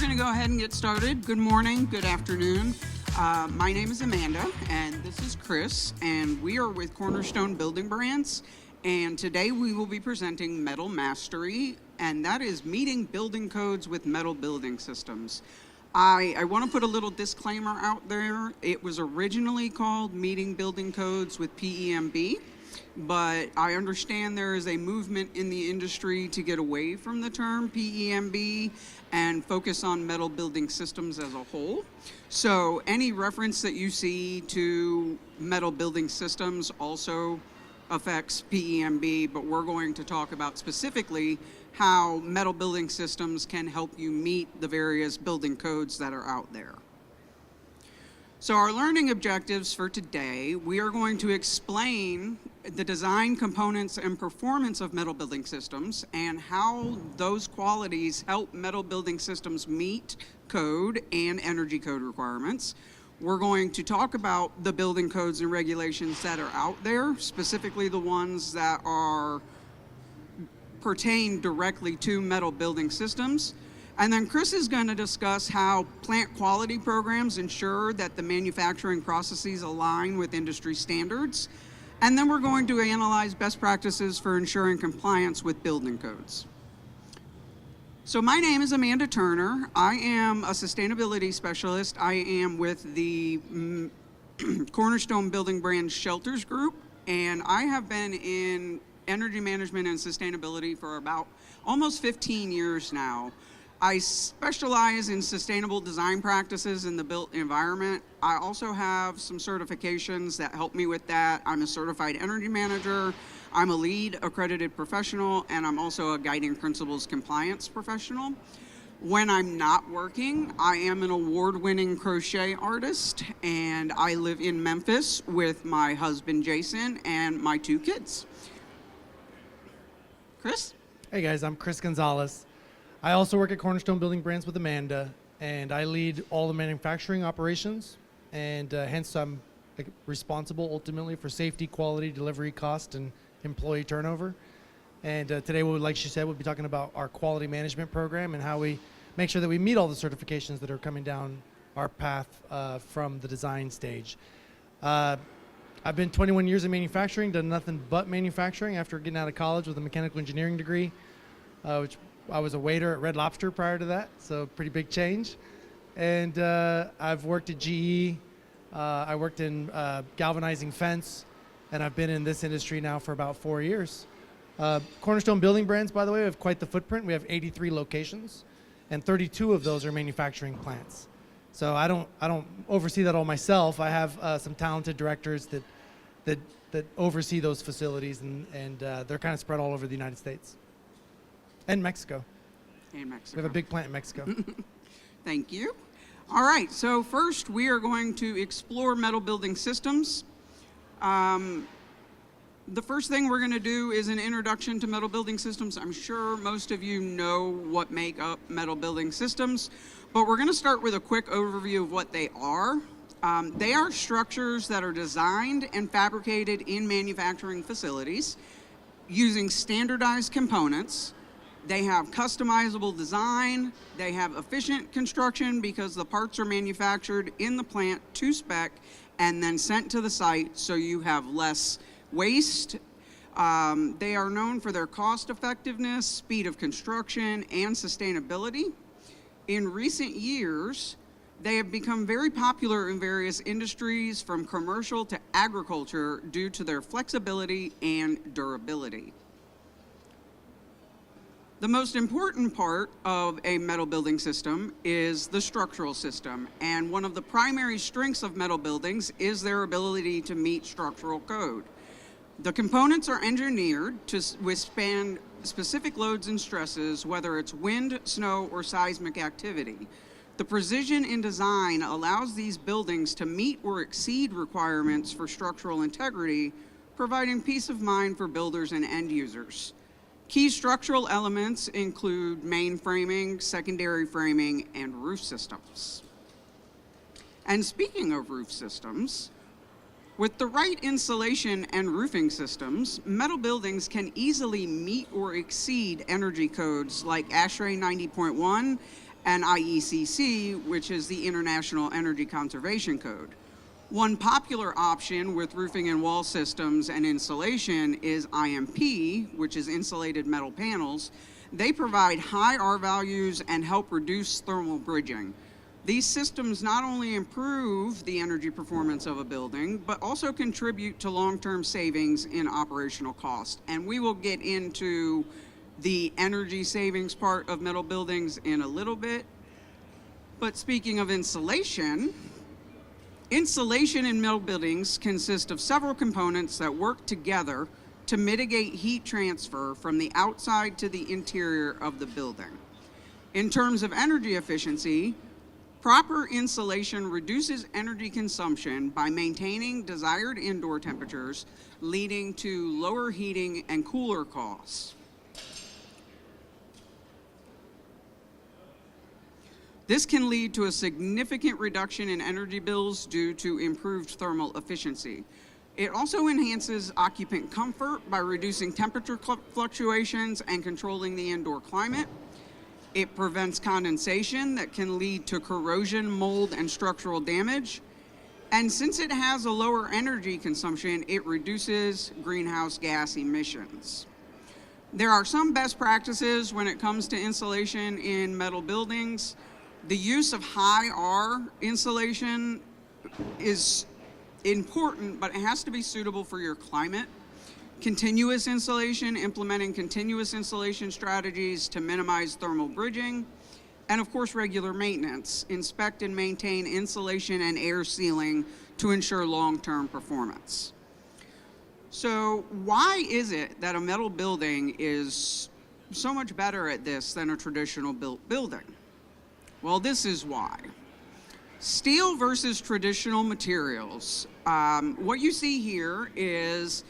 going to go ahead and get started. Good morning, good afternoon. My name is Amanda, and this is Chris, and we are with Cornerstone Building Brands. And today we will be presenting Metal Mastery, and that is meeting building codes with metal building systems. I want to put a little disclaimer out there. It was originally called Meeting Building Codes with PEMB, but I understand there is a movement in the industry to get away from the term PEMB and focus on metal building systems as a whole. So any reference that you see to metal building systems also affects PEMB, but we're going to talk about specifically how metal building systems can help you meet the various building codes that are out there. So our learning objectives for today, we are going to explain the design, components, and performance of metal building systems and how those qualities help metal building systems meet code and energy code requirements. We're going to talk about the building codes and regulations that are out there, specifically the ones that pertain directly to metal building systems. And then Chris is going to discuss how plant quality programs ensure that the manufacturing processes align with industry standards. And then we're going to analyze best practices for ensuring compliance with building codes. So my name is Amanda Turner. I am a sustainability specialist. I am with the Cornerstone Building Brands Shelters Group, and I have been in energy management and sustainability for about almost 15 years now. I specialize in sustainable design practices in the built environment. I also have some certifications that help me with that. I'm a certified energy manager, I'm a lead accredited professional, and I'm also a guiding principles compliance professional. When I'm not working, I am an award-winning crochet artist, and I live in Memphis with my husband Jason and my 2 kids. Chris? Hey guys, I'm Chris Gonzalez. I also work at Cornerstone Building Brands with Amanda, and I lead all the manufacturing operations, and hence I'm responsible ultimately for safety, quality, delivery, cost, and employee turnover. And today, like she said, we'll be talking about our quality management program and how we make sure that we meet all the certifications that are coming down our path from the design stage. I've been 21 years in manufacturing, done nothing but manufacturing after getting out of college with a mechanical engineering degree, which I was a waiter at Red Lobster prior to that, so pretty big change. And I've worked at GE, I worked in galvanizing fence, and I've been in this industry now for about 4 years. Cornerstone Building Brands, by the way, we have quite the footprint. We have 83 locations, and 32 of those are manufacturing plants. So I don't oversee that all myself. I have some talented directors that oversee those facilities, and they're kind of spread all over the United States. And Mexico. And Mexico. We have a big plant in Mexico. Thank you. All right, so first we are going to explore metal building systems. The first thing we're going to do is an introduction to metal building systems. I'm sure most of you know what make up metal building systems, but we're going to start with a quick overview of what they are. They are structures that are designed and fabricated in manufacturing facilities using standardized components. They have customizable design, they have efficient construction because the parts are manufactured in the plant to spec and then sent to the site so you have less waste. They are known for their cost effectiveness, speed of construction, and sustainability. In recent years, they have become very popular in various industries from commercial to agriculture due to their flexibility and durability. The most important part of a metal building system is the structural system, and one of the primary strengths of metal buildings is their ability to meet structural code. The components are engineered to withstand specific loads and stresses, whether it's wind, snow, or seismic activity. The precision in design allows these buildings to meet or exceed requirements for structural integrity, providing peace of mind for builders and end users. Key structural elements include main framing, secondary framing, and roof systems. And speaking of roof systems, with the right insulation and roofing systems, metal buildings can easily meet or exceed energy codes like ASHRAE 90.1 and IECC, which is the International Energy Conservation Code. One popular option with roofing and wall systems and insulation is IMP, which is insulated metal panels. They provide high R values and help reduce thermal bridging. These systems not only improve the energy performance of a building, but also contribute to long-term savings in operational cost. And we will get into the energy savings part of metal buildings in a little bit. But speaking of insulation, insulation in metal buildings consists of several components that work together to mitigate heat transfer from the outside to the interior of the building. In terms of energy efficiency, proper insulation reduces energy consumption by maintaining desired indoor temperatures, leading to lower heating and cooler costs. This can lead to a significant reduction in energy bills due to improved thermal efficiency. It also enhances occupant comfort by reducing temperature fluctuations and controlling the indoor climate. It prevents condensation that can lead to corrosion, mold, and structural damage. And since it has a lower energy consumption, it reduces greenhouse gas emissions. There are some best practices when it comes to insulation in metal buildings. The use of high R insulation is important, but it has to be suitable for your climate. Continuous insulation, implementing continuous insulation strategies to minimize thermal bridging, and of course regular maintenance. Inspect and maintain insulation and air sealing to ensure long-term performance. So why is it that a metal building is so much better at this than a traditional built building? Well, this is why. Steel versus traditional materials. What you see here is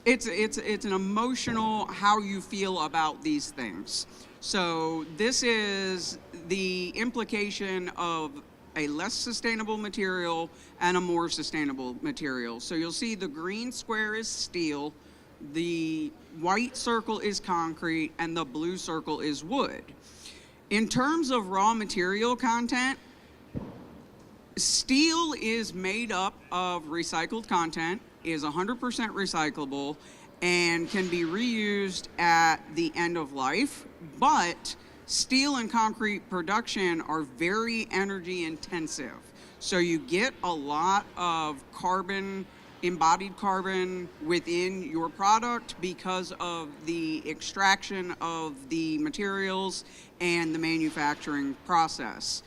it's an emotional how you feel about these things. So this is the implication of a less sustainable material and a more sustainable material. So you'll see the green square is steel, the white circle is concrete, and the blue circle is wood. In terms of raw material content, steel is made up of recycled content, is 100% recyclable, and can be reused at the end of life, but steel and concrete production are very energy intensive. So you get a lot of carbon, embodied carbon within your product because of the extraction of the materials and the manufacturing process.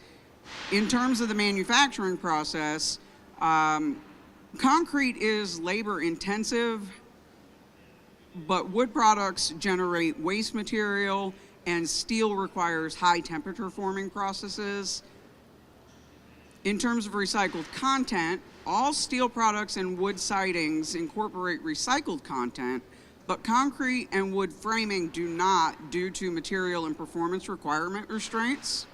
In terms of the manufacturing process, concrete is labor intensive, but wood products generate waste material, and steel requires high temperature forming processes. In terms of recycled content, all steel products and wood sidings incorporate recycled content, but concrete and wood framing do not due to material and performance requirement restraints.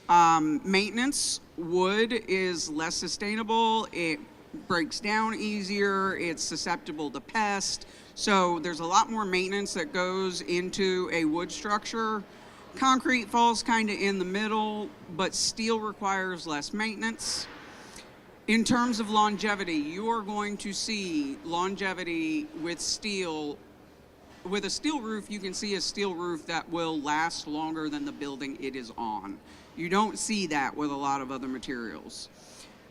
Maintenance, wood is less sustainable, it breaks down easier, it's susceptible to pest, so there's a lot more maintenance that goes into a wood structure. Concrete falls kind of in the middle, but steel requires less maintenance. In terms of longevity, you are going to see longevity with steel. With a steel roof, you can see a steel roof that will last longer than the building it is on. You don't see that with a lot of other materials.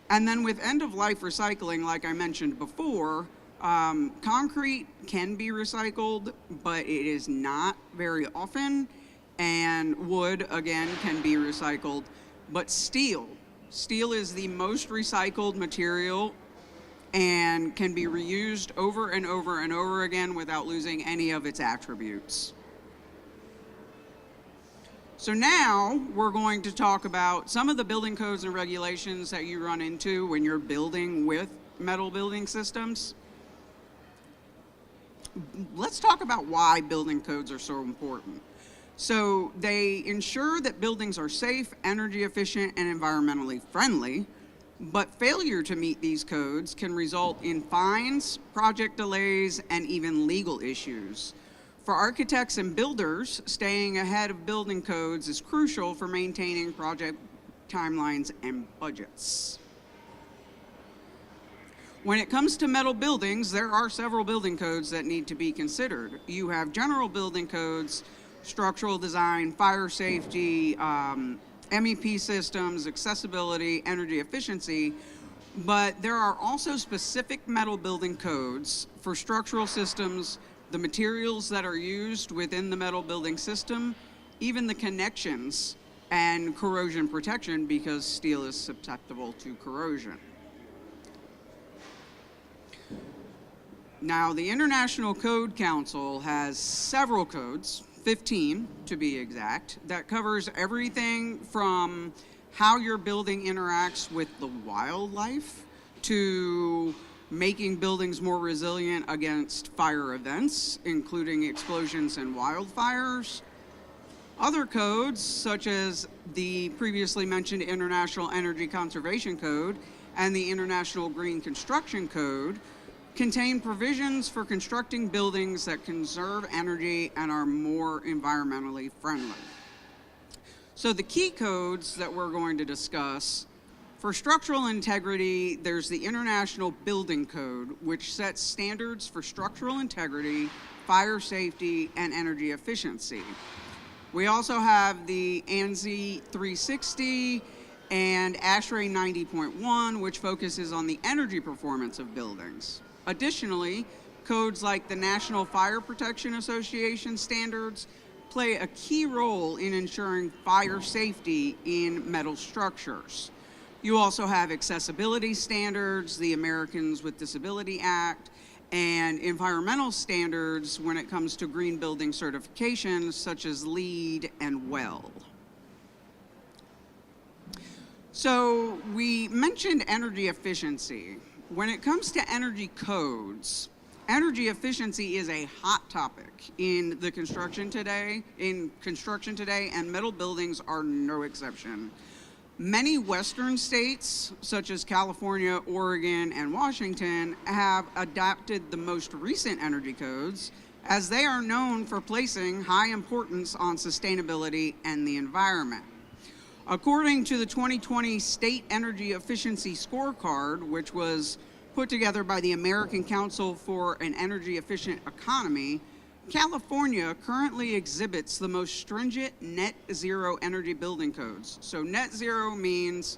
And then with end-of-life recycling, like I mentioned before, concrete can be recycled, but it is not very often. And wood, again, can be recycled. But steel is the most recycled material and can be reused over and over and over again without losing any of its attributes. So now we're going to talk about some of the building codes and regulations that you run into when you're building with metal building systems. Let's talk about why building codes are so important. So they ensure that buildings are safe, energy efficient, and environmentally friendly, but failure to meet these codes can result in fines, project delays, and even legal issues. For architects and builders, staying ahead of building codes is crucial for maintaining project timelines and budgets. When it comes to metal buildings, there are several building codes that need to be considered. You have general building codes, structural design, fire safety, MEP systems, accessibility, energy efficiency, but there are also specific metal building codes for structural systems, the materials that are used within the metal building system, even the connections and corrosion protection, because steel is susceptible to corrosion. Now, the International Code Council has several codes, 15 to be exact, that covers everything from how your building interacts with the wildlife to making buildings more resilient against fire events, including explosions and wildfires. Other codes, such as the previously mentioned International Energy Conservation Code and the International Green Construction Code, contain provisions for constructing buildings that conserve energy and are more environmentally friendly. So the key codes that we're going to discuss: for structural integrity, there's the International Building Code, which sets standards for structural integrity, fire safety, and energy efficiency. We also have the ANSI 360 and ASHRAE 90.1, which focuses on the energy performance of buildings. Additionally, codes like the National Fire Protection Association standards play a key role in ensuring fire safety in metal structures. You also have accessibility standards, the Americans with Disability Act, and environmental standards when it comes to green building certifications such as LEED and WELL. So we mentioned energy efficiency. When it comes to energy codes, energy efficiency is a hot topic in construction today, and metal buildings are no exception. Many Western states, such as California, Oregon, and Washington, have adopted the most recent energy codes, as they are known for placing high importance on sustainability and the environment. According to the 2020 State Energy Efficiency Scorecard, which was put together by the American Council for an Energy Efficient Economy, California currently exhibits the most stringent net zero energy building codes. So net zero means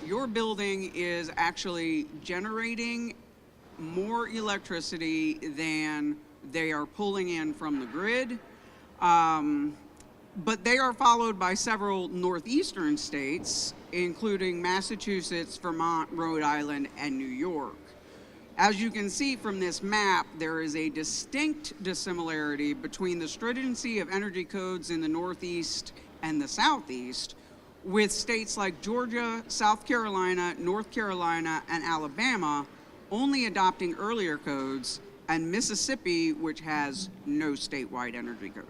your building is actually generating more electricity than they are pulling in from the grid. But they are followed by several northeastern states, including Massachusetts, Vermont, Rhode Island, and New York. As you can see from this map, there is a distinct dissimilarity between the stringency of energy codes in the Northeast and the Southeast, with states like Georgia, South Carolina, North Carolina, and Alabama only adopting earlier codes, and Mississippi, which has no statewide energy code.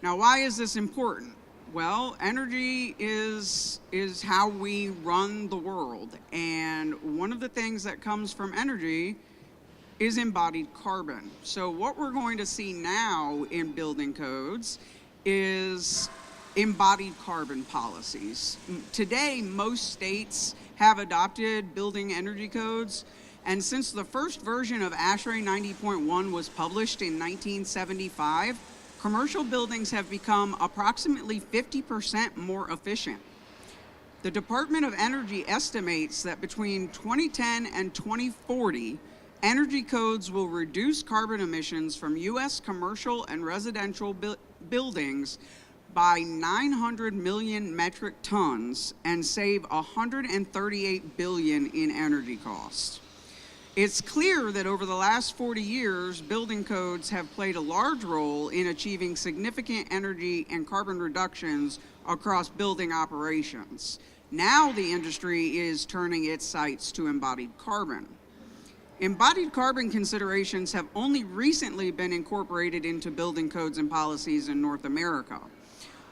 Now, why is this important? Well, energy is how we run the world, and one of the things that comes from energy is embodied carbon. So what we're going to see now in building codes is embodied carbon policies. Today, most states have adopted building energy codes, and since the first version of ASHRAE 90.1 was published in 1975, commercial buildings have become approximately 50% more efficient. The Department of Energy estimates that between 2010 and 2040, energy codes will reduce carbon emissions from U.S. commercial and residential buildings by 900 million metric tons and save 138 billion in energy costs. It's clear that over the last 40 years, building codes have played a large role in achieving significant energy and carbon reductions across building operations. Now the industry is turning its sights to embodied carbon. Embodied carbon considerations have only recently been incorporated into building codes and policies in North America.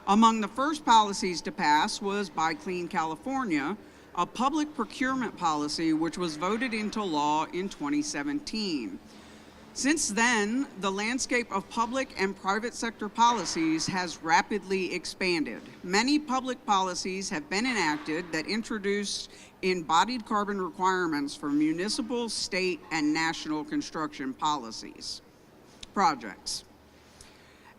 Among the first policies to pass was Buy Clean California, a public procurement policy which was voted into law in 2017. Since then, the landscape of public and private sector policies has rapidly expanded. Many public policies have been enacted that introduce embodied carbon requirements for municipal, state, and national construction projects.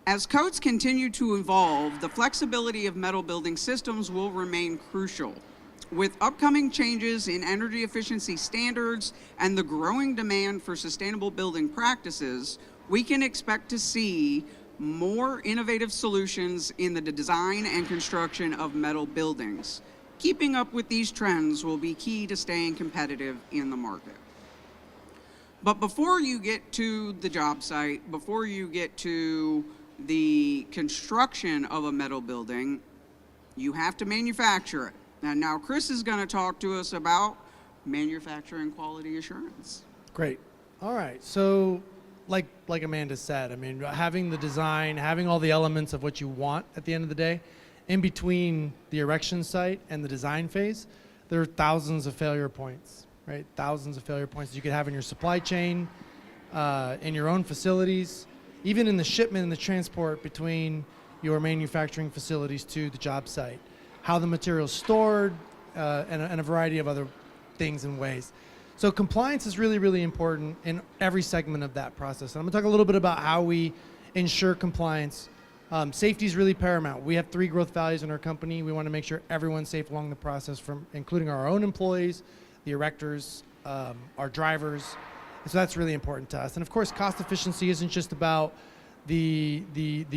As codes continue to evolve, the flexibility of metal building systems will remain crucial. With upcoming changes in energy efficiency standards and the growing demand for sustainable building practices, we can expect to see more innovative solutions in the design and construction of metal buildings. Keeping up with these trends will be key to staying competitive in the market. But before you get to the job site, before you get to the construction of a metal building, you have to manufacture it. And now Chris is going to talk to us about manufacturing quality assurance. Great. All right. So like Amanda said, I mean, having the design, having all the elements of what you want at the end of the day, in between the erection site and the design phase, there are thousands of failure points, right? Thousands of failure points that you could have in your supply chain, in your own facilities, even in the shipment and the transport between your manufacturing facilities to the job site. How the material's stored, and a variety of other things and ways. So compliance is really, really important in every segment of that process. And I'm gonna talk a little bit about how we ensure compliance. Safety is really paramount. We have 3 growth values in our company. We wanna make sure everyone's safe along the process, from including our own employees, the erectors, our drivers. And so that's really important to us. And of course, cost efficiency isn't just about the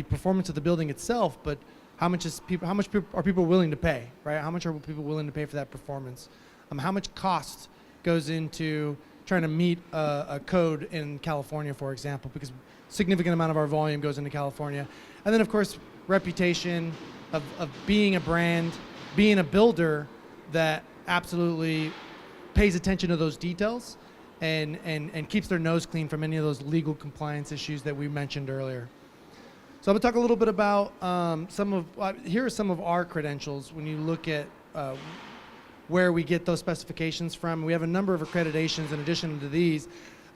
performance of the building itself, but how much are people willing to pay, right? How much are people willing to pay for that performance? How much cost goes into trying to meet a code in California, for example, because a significant amount of our volume goes into California. And then, of course, reputation of being a brand, being a builder that absolutely pays attention to those details and keeps their nose clean from any of those legal compliance issues that we mentioned earlier. So I'm gonna talk a little bit about here are some of our credentials when you look at where we get those specifications from. We have a number of accreditations in addition to these,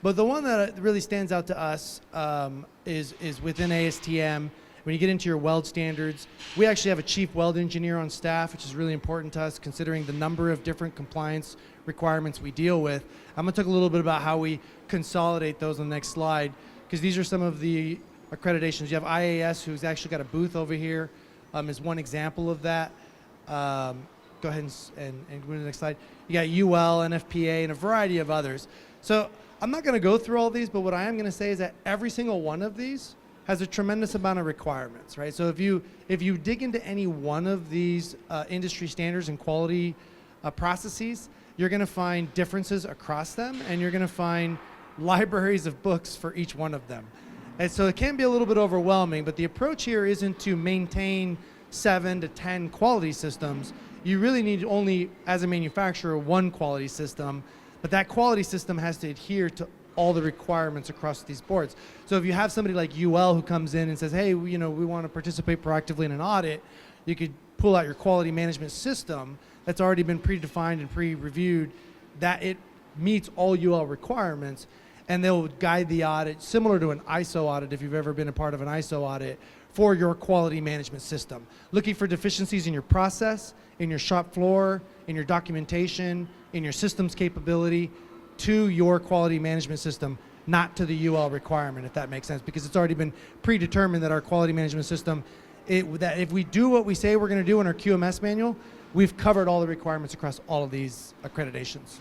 but the one that really stands out to us is within ASTM. When you get into your weld standards, we actually have a chief weld engineer on staff, which is really important to us considering the number of different compliance requirements we deal with. I'm gonna talk a little bit about how we consolidate those on the next slide, because these are some of the accreditations. You have IAS, who's actually got a booth over here, is one example of that. Go ahead and go to the next slide. You got UL, NFPA, and a variety of others. So I'm not gonna go through all these, but what I am gonna say is that every single one of these has a tremendous amount of requirements, right? So if you dig into any one of these industry standards and quality processes, you're gonna find differences across them, and you're gonna find libraries of books for each one of them. And so it can be a little bit overwhelming, but the approach here isn't to maintain 7 to 10 quality systems. You really need only, as a manufacturer, 1 quality system, but that quality system has to adhere to all the requirements across these boards. So if you have somebody like UL who comes in and says, hey, we want to participate proactively in an audit, you could pull out your quality management system that's already been predefined and pre-reviewed, that it meets all UL requirements, and they'll guide the audit, similar to an ISO audit if you've ever been a part of an ISO audit, for your quality management system. Looking for deficiencies in your process, in your shop floor, in your documentation, in your systems capability, to your quality management system, not to the UL requirement, if that makes sense, because it's already been predetermined that our quality management system, that if we do what we say we're gonna do in our QMS manual, we've covered all the requirements across all of these accreditations.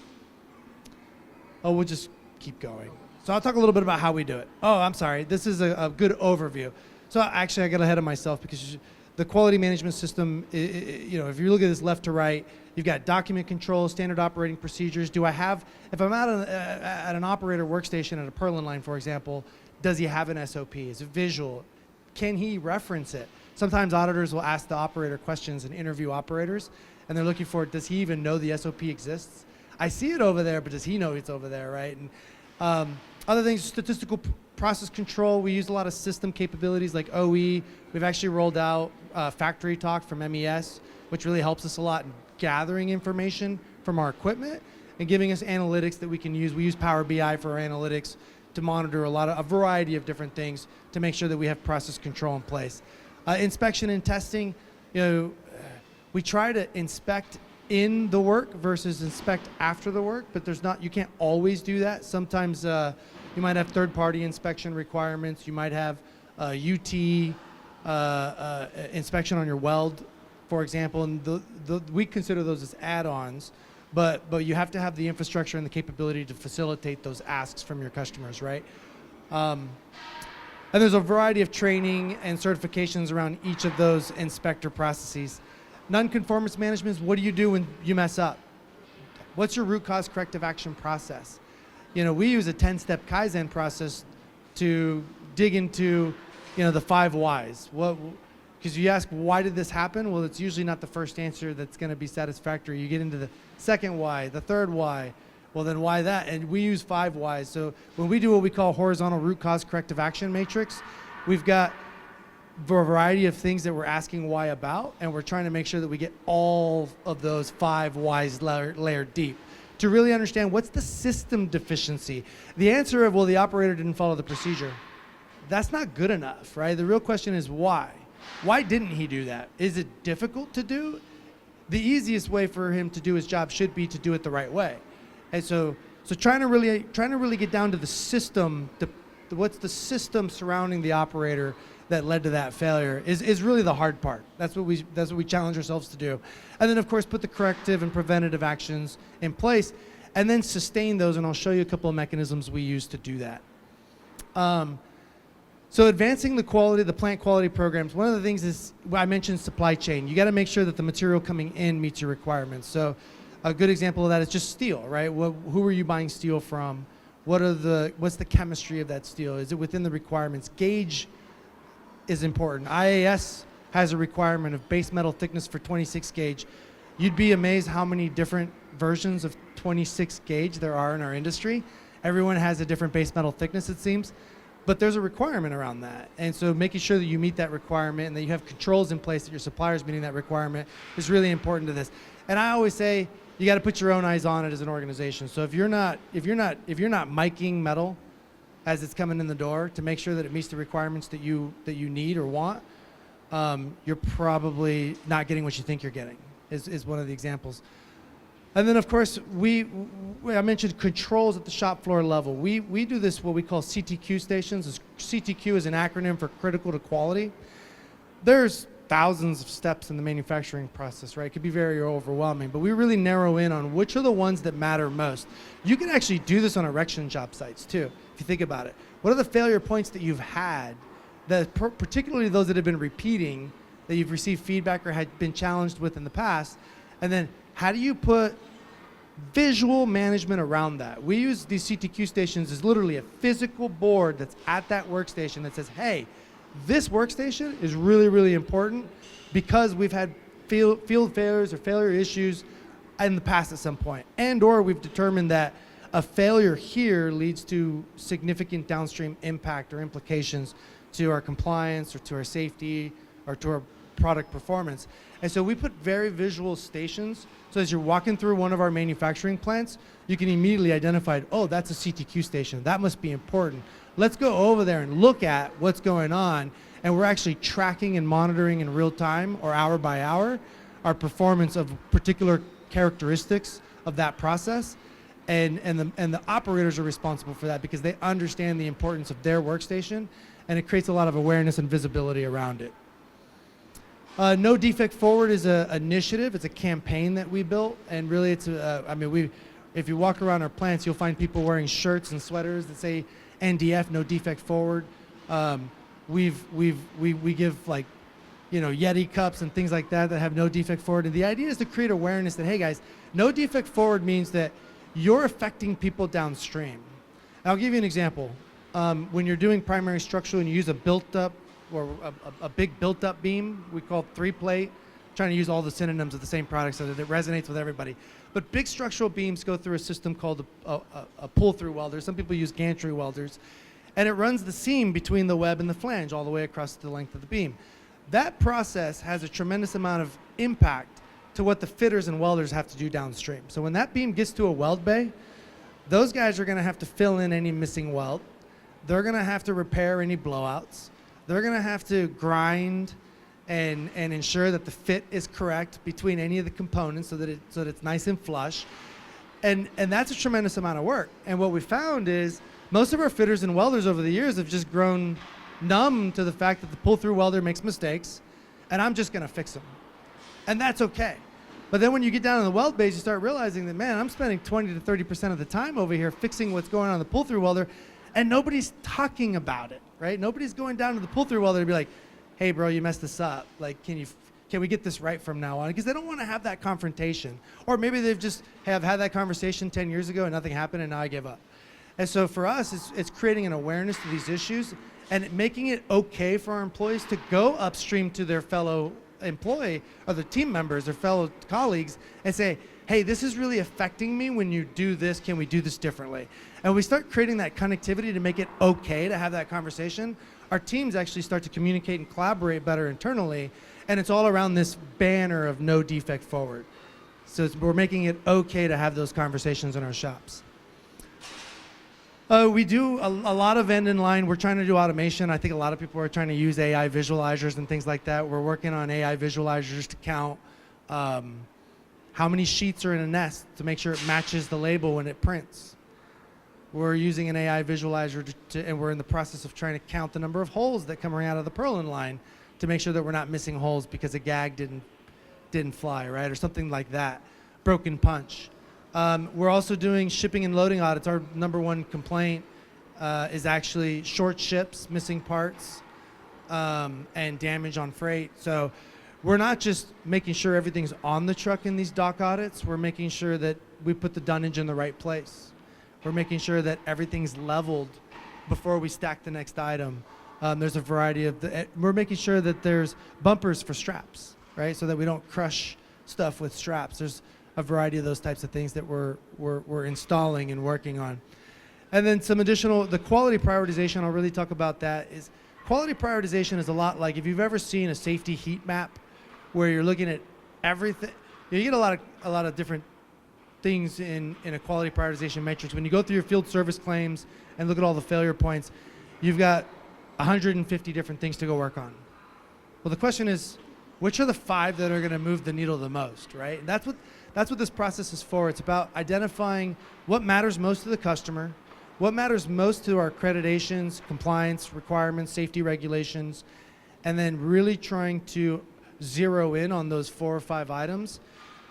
Oh, we'll just keep going. So I'll talk a little bit about how we do it. Oh, I'm sorry, this is a good overview. So actually I got ahead of myself, because the quality management system, if you look at this left to right, you've got document control, standard operating procedures. If I'm at an operator workstation at a purlin line, for example, does he have an SOP? Is it visual? Can he reference it? Sometimes auditors will ask the operator questions and interview operators, and they're looking for, does he even know the SOP exists? I see it over there, but does he know it's over there, right? And other things, statistical process control. We use a lot of system capabilities like OE. We've actually rolled out Factory Talk from MES, which really helps us a lot in gathering information from our equipment and giving us analytics that we can use. We use Power BI for our analytics to monitor a variety of different things to make sure that we have process control in place. Inspection and testing, we try to inspect in the work versus inspect after the work, but you can't always do that. Sometimes you might have third-party inspection requirements. You might have UT inspection on your weld, for example, and we consider those as add-ons, but you have to have the infrastructure and the capability to facilitate those asks from your customers, right? And there's a variety of training and certifications around each of those inspector processes. Non-conformance management is what do you do when you mess up? What's your root cause corrective action process? We use a 10-step Kaizen process to dig into, the 5 whys. Because you ask, why did this happen? Well, it's usually not the first answer that's going to be satisfactory. You get into the second why, the third why. Well, then why that? And we use 5 whys. So when we do what we call horizontal root cause corrective action matrix, we've got a variety of things that we're asking why about, and we're trying to make sure that we get all of those 5 whys layered deep to really understand what's the system deficiency. The answer of, well, the operator didn't follow the procedure, that's not good enough, right? The real question is why? Why didn't he do that? Is it difficult to do? The easiest way for him to do his job should be to do it the right way. And so trying to really get down to the system, what's the system surrounding the operator that led to that failure is really the hard part. That's what we challenge ourselves to do. And then of course put the corrective and preventative actions in place and then sustain those, and I'll show you a couple of mechanisms we use to do that. So advancing the plant quality programs, one of the things is, I mentioned supply chain. You got to make sure that the material coming in meets your requirements. So a good example of that is just steel, right? Who are you buying steel from? What's the chemistry of that steel? Is it within the requirements? Gauge is important. IAS has a requirement of base metal thickness for 26 gauge. You'd be amazed how many different versions of 26 gauge there are in our industry. Everyone has a different base metal thickness, it seems. But there's a requirement around that. And so making sure that you meet that requirement and that you have controls in place that your supplier's meeting that requirement is really important to this. And I always say you got to put your own eyes on it as an organization. So if you're not miking metal as it's coming in the door to make sure that it meets the requirements that you need or want, you're probably not getting what you think you're getting, is one of the examples. And then, of course, I mentioned controls at the shop floor level. We do this, what we call CTQ stations. CTQ is an acronym for critical to quality. There's thousands of steps in the manufacturing process, right? It could be very overwhelming, but we really narrow in on which are the ones that matter most. You can actually do this on erection job sites, too, if you think about it. What are the failure points that you've had, particularly those that have been repeating, that you've received feedback or had been challenged with in the past? And then how do you put visual management around that? We use these CTQ stations as literally a physical board that's at that workstation that says, hey, this workstation is really, really important because we've had field failures or failure issues in the past at some point. And or we've determined that a failure here leads to significant downstream impact or implications to our compliance or to our safety or to our product performance. And so we put very visual stations, so as you're walking through one of our manufacturing plants, you can immediately identify, oh, that's a CTQ station. That must be important. Let's go over there and look at what's going on, and we're actually tracking and monitoring in real time or hour by hour our performance of particular characteristics of that process. And the operators are responsible for that because they understand the importance of their workstation, and it creates a lot of awareness and visibility around it. No Defect Forward is an initiative. It's a campaign that we built, and really, it's if you walk around our plants, you'll find people wearing shirts and sweaters that say NDF, No Defect Forward. We give Yeti cups and things like that have No Defect Forward, and the idea is to create awareness that, hey guys, No Defect Forward means that you're affecting people downstream. And I'll give you an example. When you're doing primary structural and you use a built-up or a big built-up beam, we call it 3-plate, trying to use all the synonyms of the same product so that it resonates with everybody. But big structural beams go through a system called a pull-through welder. Some people use gantry welders. And it runs the seam between the web and the flange all the way across the length of the beam. That process has a tremendous amount of impact to what the fitters and welders have to do downstream. So when that beam gets to a weld bay, those guys are going to have to fill in any missing weld. they're going to have to repair any blowouts. They're going to have to grind and ensure that the fit is correct between any of the components so that it's nice and flush. And that's a tremendous amount of work. And what we found is most of our fitters and welders over the years have just grown numb to the fact that the pull-through welder makes mistakes, and I'm just going to fix them. And that's okay. But then when you get down in the weld base, you start realizing that, man, I'm spending 20 to 30% of the time over here fixing what's going on in the pull-through welder, and nobody's talking about it, right? Nobody's going down to the pull-through welder to be like, hey, bro, you messed this up. Like, can we get this right from now on? Because they don't want to have that confrontation. Or maybe they've just have had that conversation 10 years ago and nothing happened and now I give up. And so for us, it's creating an awareness to these issues and making it okay for our employees to go upstream to their fellow employee or the team members, their fellow colleagues, and say, hey, this is really affecting me when you do this. Can we do this differently? And we start creating that connectivity to make it okay to have that conversation. Our teams actually start to communicate and collaborate better internally, and it's all around this banner of no defect forward. So we're making it okay to have those conversations in our shops. We do a lot of end in line. We're trying to do automation. I think a lot of people are trying to use AI visualizers and things like that. We're working on AI visualizers to count how many sheets are in a nest to make sure it matches the label when it prints. We're using an AI visualizer and we're in the process of trying to count the number of holes that come out of the purlin line to make sure that we're not missing holes because a gag didn't fly, right? Or something like that. Broken punch. We're also doing shipping and loading audits. Our number one complaint is actually short ships, missing parts, and damage on freight. So we're not just making sure everything's on the truck in these dock audits. We're making sure that we put the dunnage in the right place. We're making sure that everything's leveled before we stack the next item. There's a variety of we're making sure that there's bumpers for straps, right? So that we don't crush stuff with straps. There's a variety of those types of things that we're installing and working on. And then some additional, the quality prioritization, I'll really talk about that, is quality prioritization is a lot like if you've ever seen a safety heat map where you're looking at everything. You get a lot of different things in a quality prioritization matrix. When you go through your field service claims and look at all the failure points, you've got 150 different things to go work on. Well, the question is, which are the 5 that are going to move the needle the most, right? And that's what this process is for. It's about identifying what matters most to the customer, what matters most to our accreditations, compliance requirements, safety regulations, and then really trying to zero in on those 4 or 5 items.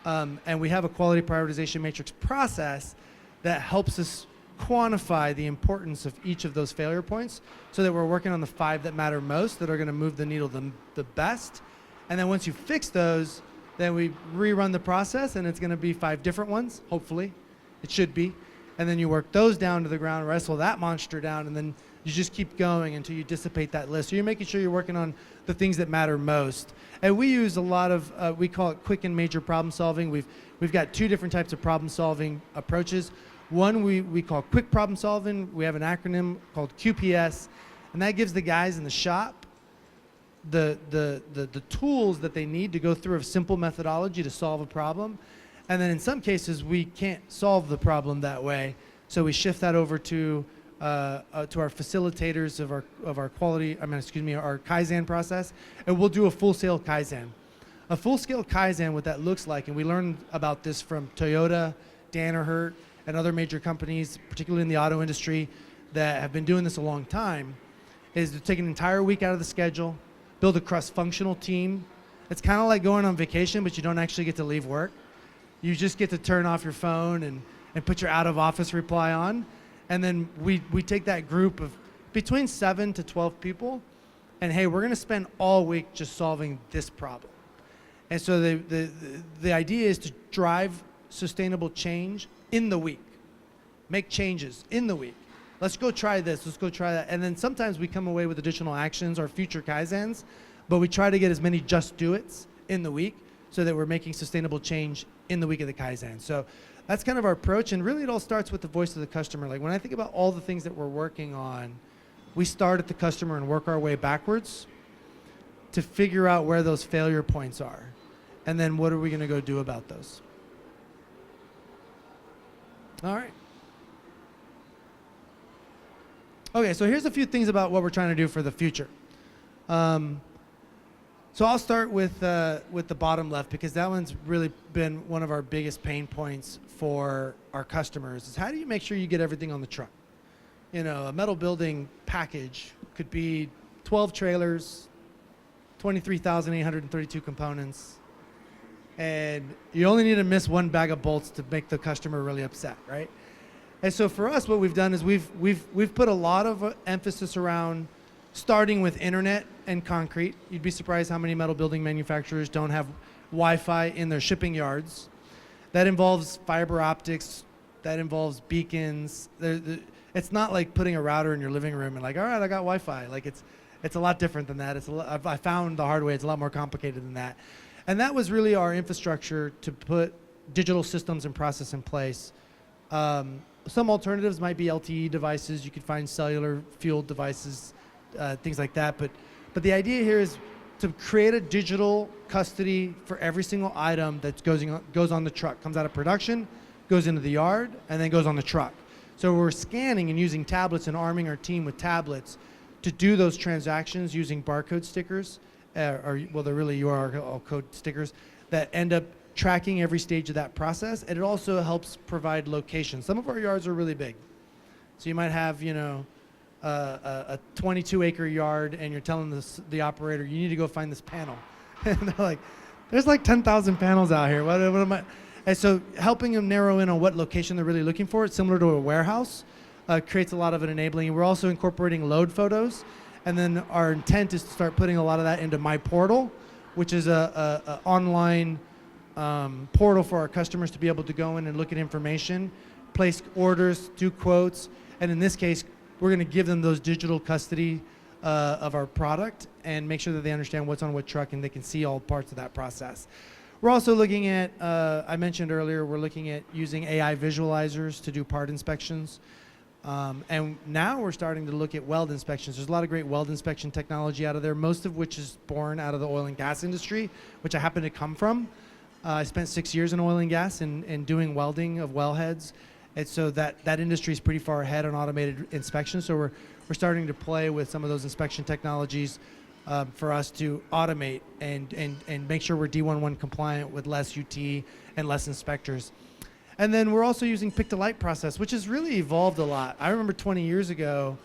And we have a quality prioritization matrix process that helps us quantify the importance of each of those failure points so that we're working on the 5 that matter most, that are going to move the needle the best. And then once you fix those, then we rerun the process, and it's going to be 5 different ones, hopefully. It should be. And then you work those down to the ground, wrestle that monster down, and then you just keep going until you dissipate that list. So you're making sure you're working on the things that matter most. And we use a lot of, we call it quick and major problem solving. We've got 2 different types of problem solving approaches. One we call quick problem solving. We have an acronym called QPS, and that gives the guys in the shop the tools that they need to go through a simple methodology to solve a problem. And then in some cases we can't solve the problem that way, so we shift that over to our facilitators of our quality, our Kaizen process, and we'll do a full-scale Kaizen. A full-scale Kaizen, what that looks like, and we learned about this from Toyota, Danaher, and other major companies, particularly in the auto industry, that have been doing this a long time, is to take an entire week out of the schedule, build a cross-functional team. It's kind of like going on vacation, but you don't actually get to leave work. You just get to turn off your phone and put your out-of-office reply on. And then we take that group of between 7 to 12 people, and hey, we're going to spend all week just solving this problem. And so the idea is to drive sustainable change in the week. Make changes in the week. Let's go try this, let's go try that. And then sometimes we come away with additional actions or future Kaizens, but we try to get as many just do it's in the week so that we're making sustainable change in the week of the Kaizen. So that's kind of our approach, and really it all starts with the voice of the customer. Like when I think about all the things that we're working on, we start at the customer and work our way backwards to figure out where those failure points are. And then what are we gonna go do about those? All right. Okay, so here's a few things about what we're trying to do for the future. So I'll start with the bottom left, because that one's really been one of our biggest pain points for our customers, is how do you make sure you get everything on the truck? You know, a metal building package could be 12 trailers, 23,832 components, and you only need to miss one bag of bolts to make the customer really upset, right? And so for us, what we've done is we've put a lot of emphasis around starting with internet and concrete. You'd be surprised how many metal building manufacturers don't have Wi-Fi in their shipping yards. That involves fiber optics, that involves beacons. It's not like putting a router in your living room and like, all right, I got Wi-Fi. Like it's a lot different than that. I found the hard way, it's a lot more complicated than that. And that was really our infrastructure to put digital systems and process in place. Some alternatives might be LTE devices. You could find cellular fueled devices, things like that. But the idea here is to create a digital custody for every single item that goes on the truck, comes out of production, goes into the yard, and then goes on the truck. So we're scanning and using tablets and arming our team with tablets to do those transactions using barcode stickers, they're really URL code stickers that end up tracking every stage of that process. And it also helps provide location. Some of our yards are really big. So you might have, a 22-acre yard, and you're telling the operator, you need to go find this panel. And they're like, there's like 10,000 panels out here. What am I? And so helping them narrow in on what location they're really looking for, it's similar to a warehouse, creates a lot of an enabling. We're also incorporating load photos. And then our intent is to start putting a lot of that into My Portal, which is a online portal for our customers to be able to go in and look at information, place orders, do quotes, and in this case, we're going to give them those digital custody of our product and make sure that they understand what's on what truck and they can see all parts of that process. We're also looking at, I mentioned earlier, we're looking at using AI visualizers to do part inspections. And now we're starting to look at weld inspections. There's a lot of great weld inspection technology out of there, most of which is born out of the oil and gas industry, which I happen to come from. I spent 6 years in oil and gas and doing welding of wellheads. And so that industry is pretty far ahead on automated inspection. So we're starting to play with some of those inspection technologies for us to automate and make sure we're D11 compliant with less UT and less inspectors. And then we're also using pick-to-light process, which has really evolved a lot. I remember 20 years ago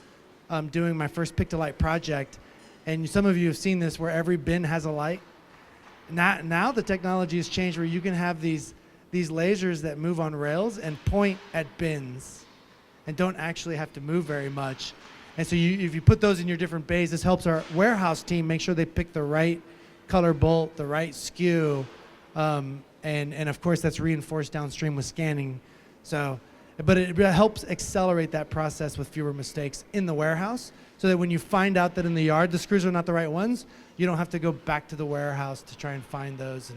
doing my first pick-to-light project, and some of you have seen this where every bin has a light. Now the technology has changed where you can have these lasers that move on rails and point at bins and don't actually have to move very much. And so if you put those in your different bays, this helps our warehouse team make sure they pick the right color bolt, the right SKU, and of course that's reinforced downstream with scanning. But it helps accelerate that process with fewer mistakes in the warehouse, so that when you find out that in the yard the screws are not the right ones, you don't have to go back to the warehouse to try and find those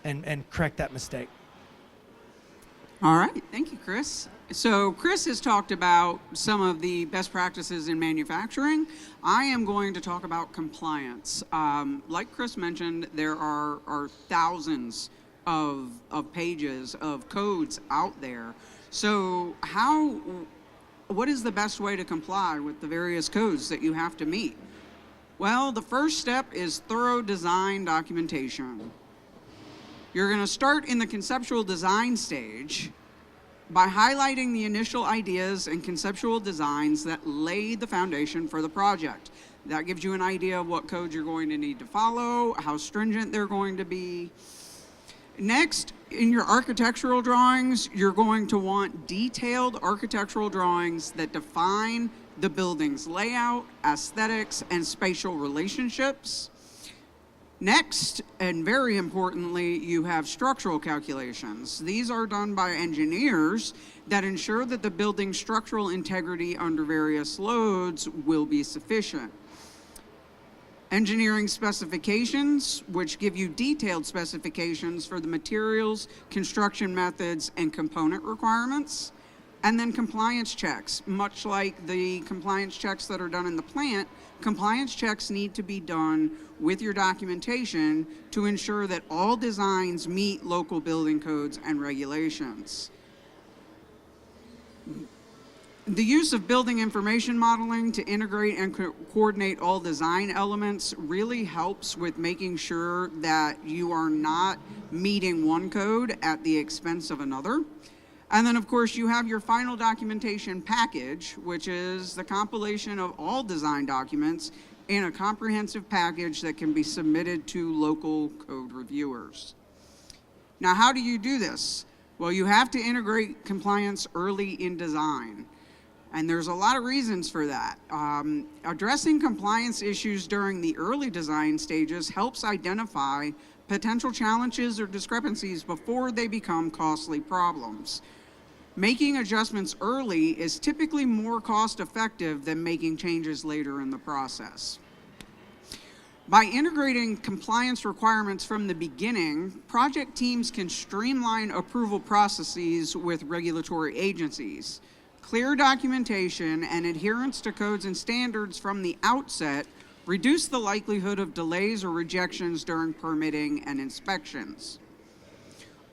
and correct that mistake. All right, thank you, Chris. So Chris has talked about some of the best practices in manufacturing. I am going to talk about compliance. Like Chris mentioned, there are thousands of pages of codes out there. So what is the best way to comply with the various codes that you have to meet? Well, the first step is thorough design documentation. You're going to start in the conceptual design stage by highlighting the initial ideas and conceptual designs that lay the foundation for the project. That gives you an idea of what codes you're going to need to follow, how stringent they're going to be. Next, in your architectural drawings, you're going to want detailed architectural drawings that define the building's layout, aesthetics, and spatial relationships. Next, and very importantly, you have structural calculations. These are done by engineers that ensure that the building's structural integrity under various loads will be sufficient. Engineering specifications, which give you detailed specifications for the materials, construction methods, and component requirements. And then compliance checks. Much like the compliance checks that are done in the plant, compliance checks need to be done with your documentation to ensure that all designs meet local building codes and regulations. The use of building information modeling to integrate and coordinate all design elements really helps with making sure that you are not meeting one code at the expense of another. And then, of course, you have your final documentation package, which is the compilation of all design documents in a comprehensive package that can be submitted to local code reviewers. Now, how do you do this? Well, you have to integrate compliance early in design. And there's a lot of reasons for that. Addressing compliance issues during the early design stages helps identify potential challenges or discrepancies before they become costly problems. Making adjustments early is typically more cost-effective than making changes later in the process. By integrating compliance requirements from the beginning, project teams can streamline approval processes with regulatory agencies. Clear documentation and adherence to codes and standards from the outset reduce the likelihood of delays or rejections during permitting and inspections.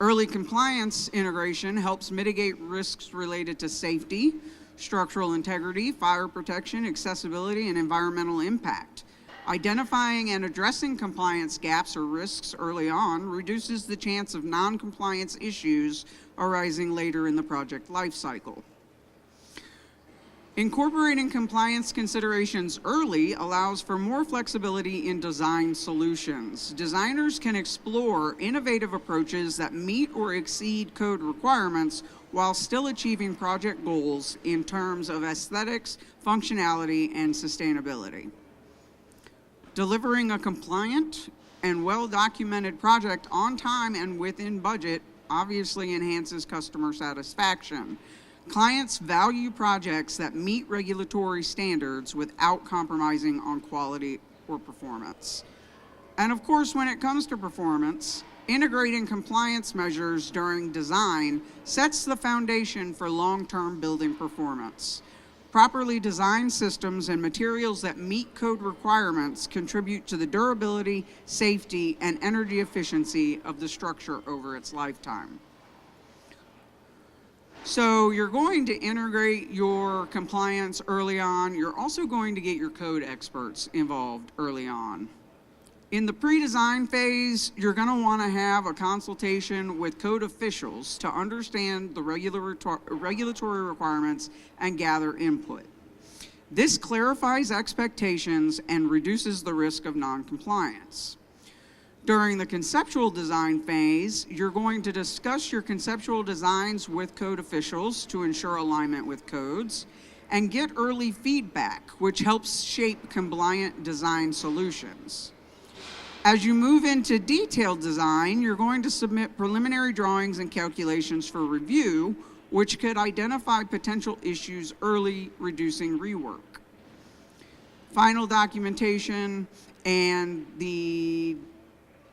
Early compliance integration helps mitigate risks related to safety, structural integrity, fire protection, accessibility, and environmental impact. Identifying and addressing compliance gaps or risks early on reduces the chance of non-compliance issues arising later in the project lifecycle. Incorporating compliance considerations early allows for more flexibility in design solutions. Designers can explore innovative approaches that meet or exceed code requirements while still achieving project goals in terms of aesthetics, functionality, and sustainability. Delivering a compliant and well-documented project on time and within budget obviously enhances customer satisfaction. Clients value projects that meet regulatory standards without compromising on quality or performance. And of course, when it comes to performance, integrating compliance measures during design sets the foundation for long-term building performance. Properly designed systems and materials that meet code requirements contribute to the durability, safety, and energy efficiency of the structure over its lifetime. So you're going to integrate your compliance early on. You're also going to get your code experts involved early on. In the pre-design phase, you're going to want to have a consultation with code officials to understand the regulatory requirements and gather input. This clarifies expectations and reduces the risk of non-compliance. During the conceptual design phase, you're going to discuss your conceptual designs with code officials to ensure alignment with codes and get early feedback, which helps shape compliant design solutions. As you move into detailed design, you're going to submit preliminary drawings and calculations for review, which could identify potential issues early, reducing rework. Final documentation and the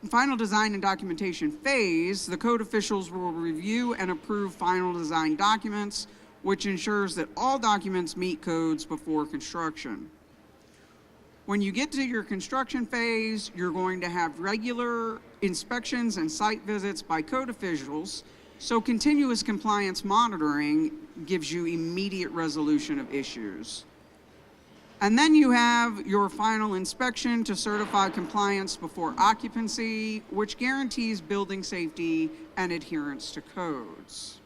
final design and documentation phase, the code officials will review and approve final design documents, which ensures that all documents meet codes before construction. When you get to your construction phase, you're going to have regular inspections and site visits by code officials, so continuous compliance monitoring gives you immediate resolution of issues. And then you have your final inspection to certify compliance before occupancy, which guarantees building safety and adherence to codes.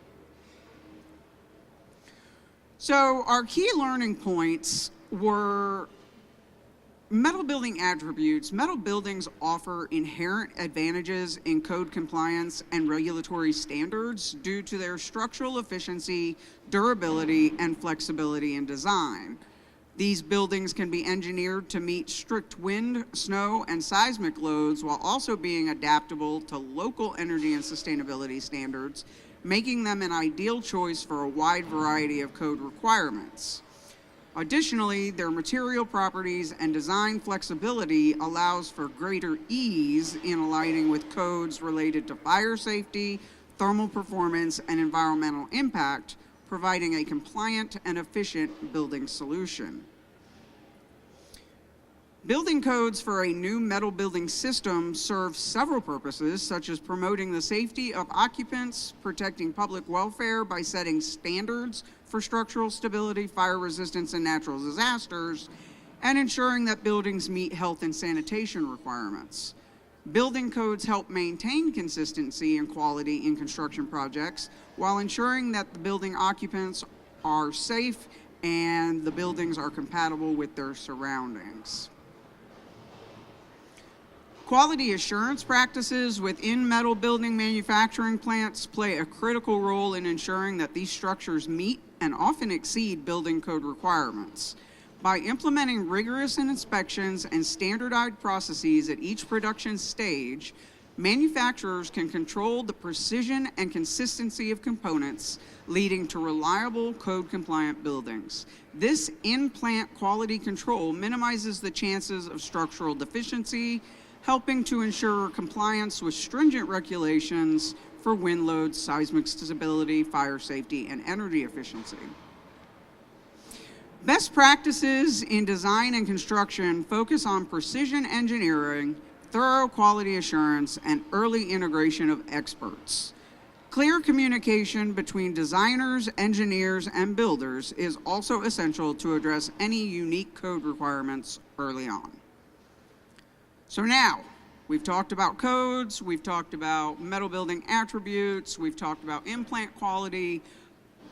So our key learning points were metal building attributes. Metal buildings offer inherent advantages in code compliance and regulatory standards due to their structural efficiency, durability, and flexibility in design. These buildings can be engineered to meet strict wind, snow, and seismic loads while also being adaptable to local energy and sustainability standards, making them an ideal choice for a wide variety of code requirements. Additionally, their material properties and design flexibility allows for greater ease in aligning with codes related to fire safety, thermal performance, and environmental impact, providing a compliant and efficient building solution. Building codes for a new metal building system serve several purposes, such as promoting the safety of occupants, protecting public welfare by setting standards for structural stability, fire resistance, and natural disasters, and ensuring that buildings meet health and sanitation requirements. Building codes help maintain consistency and quality in construction projects while ensuring that the building occupants are safe and the buildings are compatible with their surroundings. Quality assurance practices within metal building manufacturing plants play a critical role in ensuring that these structures meet and often exceed building code requirements. By implementing rigorous inspections and standardized processes at each production stage, manufacturers can control the precision and consistency of components, leading to reliable, code-compliant buildings. This in-plant quality control minimizes the chances of structural deficiency, helping to ensure compliance with stringent regulations for wind loads, seismic stability, fire safety, and energy efficiency. Best practices in design and construction focus on precision engineering, thorough quality assurance, and early integration of experts. Clear communication between designers, engineers, and builders is also essential to address any unique code requirements early on. So now, we've talked about codes, we've talked about metal building attributes, we've talked about in-plant quality.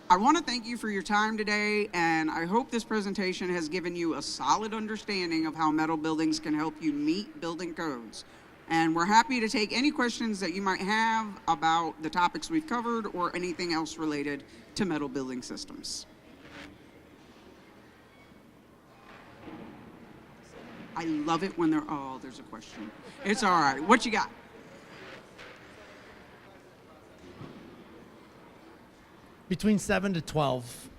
I want to thank you for your time today, and I hope this presentation has given you a solid understanding of how metal buildings can help you meet building codes. And we're happy to take any questions that you might have about the topics we've covered or anything else related to metal building systems. I love it when there's a question. It's all right. What you got? Between 7 to 12.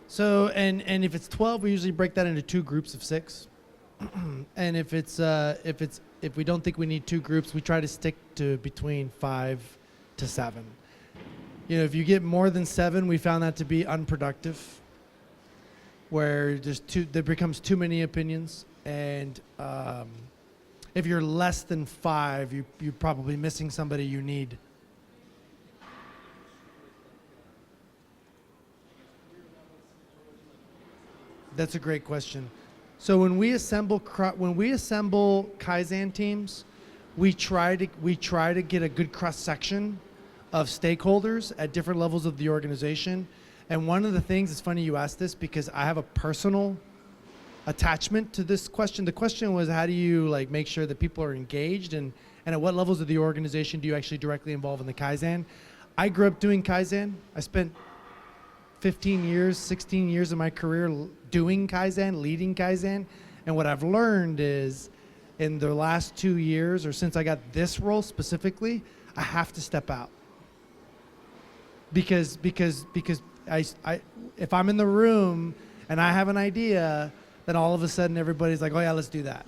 So, and if it's 12, we usually break that into 2 groups of 6. And if we don't think we need 2 groups, we try to stick to between 5 to 7. You know, if you get more than 7, we found that to be unproductive, where there becomes too many opinions. And if you're less than 5, you're probably missing somebody you need. That's a great question. So when we assemble Kaizen teams, we try to get a good cross section of stakeholders at different levels of the organization. And one of the things, it's funny you asked this because I have a personal attachment to this question. The question was, how do you make sure that people are engaged, and at what levels of the organization do you actually directly involve in the Kaizen? I grew up doing Kaizen. I spent 15 years, 16 years of my career doing Kaizen, leading Kaizen. And what I've learned is in the last 2 years, or since I got this role specifically, I have to step out. Because I if I'm in the room and I have an idea, then all of a sudden everybody's like, oh yeah, let's do that.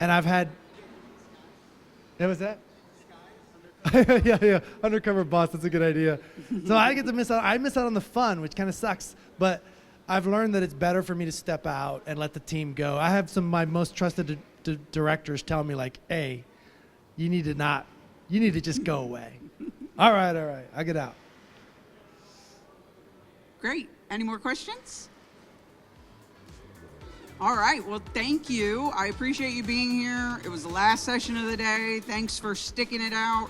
And I've had, what was that? yeah, undercover boss, that's a good idea. So I get to miss out on the fun, which kind of sucks, but I've learned that it's better for me to step out and let the team go. I have some of my most trusted directors tell me hey, you need to just go away. All right, I'll get out. Great. Any more questions? All right. Well, thank you. I appreciate you being here. It was the last session of the day. Thanks for sticking it out.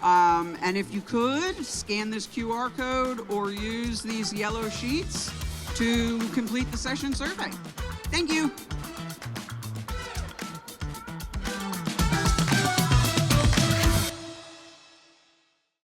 And if you could, scan this QR code or use these yellow sheets to complete the session survey. Thank you.